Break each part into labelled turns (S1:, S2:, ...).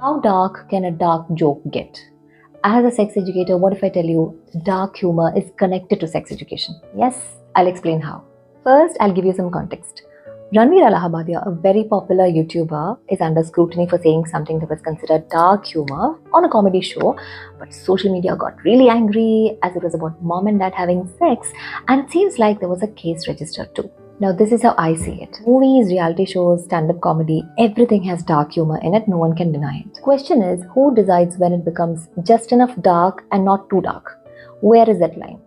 S1: How dark can a dark joke get? As a sex educator, what if I tell you dark humor is connected to sex education? Yes, I'll explain how. First, I'll give you some context. Ranveer Allahabadia, a very popular YouTuber, is under scrutiny for saying something that was considered dark humor on a comedy show. But social media got really angry as it was about mom and dad having sex, and it seems like there was a case registered too. Now, this is how I see it. Movies, reality shows, stand-up comedy, everything has dark humor in it, no one can deny it. The question is, who decides when it becomes just enough dark and not too dark? Where is that line?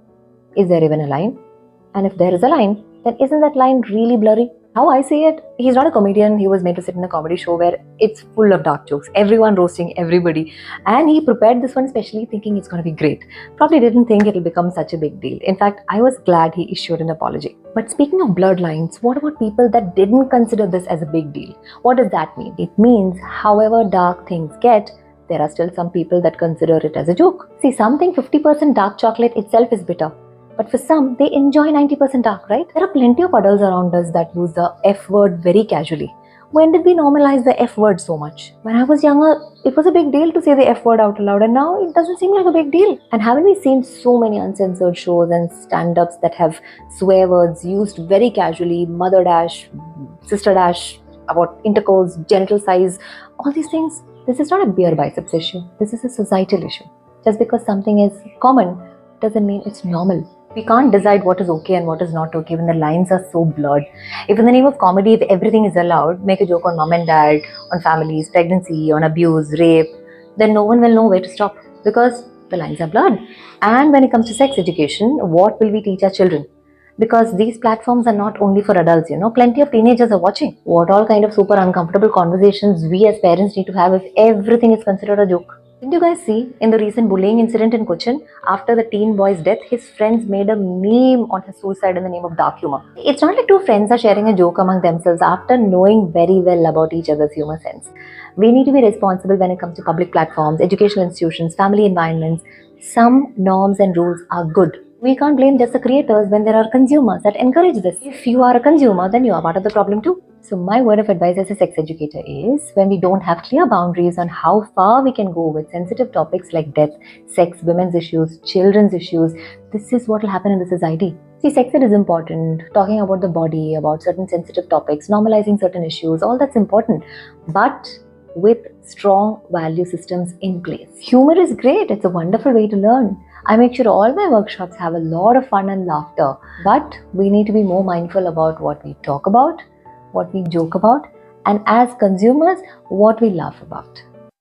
S1: Is there even a line? And if there is a line, then isn't that line really blurry? How I see it, he's not a comedian. He was made to sit in a comedy show where it's full of dark jokes, everyone roasting everybody. And he prepared this one specially thinking it's going to be great. Probably didn't think it'll become such a big deal. In fact, I was glad he issued an apology. But speaking of blurred lines, what about people that didn't consider this as a big deal? What does that mean? It means however dark things get, there are still some people that consider it as a joke. See, something 50% dark chocolate itself is bitter. But for some, they enjoy 90% dark, right? There are plenty of adults around us that use the F word very casually. When did we normalize the F word so much? When I was younger, it was a big deal to say the F word out loud, and now it doesn't seem like a big deal. And haven't we seen so many uncensored shows and stand-ups that have swear words used very casually, mother dash, sister dash, about intercourse, genital size, all these things? This is not a bare biceps issue. This is a societal issue. Just because something is common doesn't mean it's normal. We can't decide what is okay and what is not okay when the lines are so blurred. If in the name of comedy, if everything is allowed, make a joke on mom and dad, on families, pregnancy, on abuse, rape, then no one will know where to stop because the lines are blurred. And when it comes to sex education, what will we teach our children? Because these platforms are not only for adults, plenty of teenagers are watching. What all kind of super uncomfortable conversations we as parents need to have if everything is considered a joke? Didn't you guys see in the recent bullying incident in Cochin? After the teen boy's death, his friends made a meme on his suicide in the name of dark humor. It's not like two friends are sharing a joke among themselves after knowing very well about each other's humor sense. We need to be responsible when it comes to public platforms, educational institutions, family environments. Some norms and rules are good. We can't blame just the creators when there are consumers that encourage this. If you are a consumer, then you are part of the problem too. So my word of advice as a sex educator is when we don't have clear boundaries on how far we can go with sensitive topics like death, sex, women's issues, children's issues, this is what will happen in the society. See, sex ed is important. Talking about the body, about certain sensitive topics, normalizing certain issues, all that's important. But with strong value systems in place. Humor is great. It's a wonderful way to learn. I make sure all my workshops have a lot of fun and laughter. But we need to be more mindful about what we talk about, what we joke about, and as consumers, what we laugh about.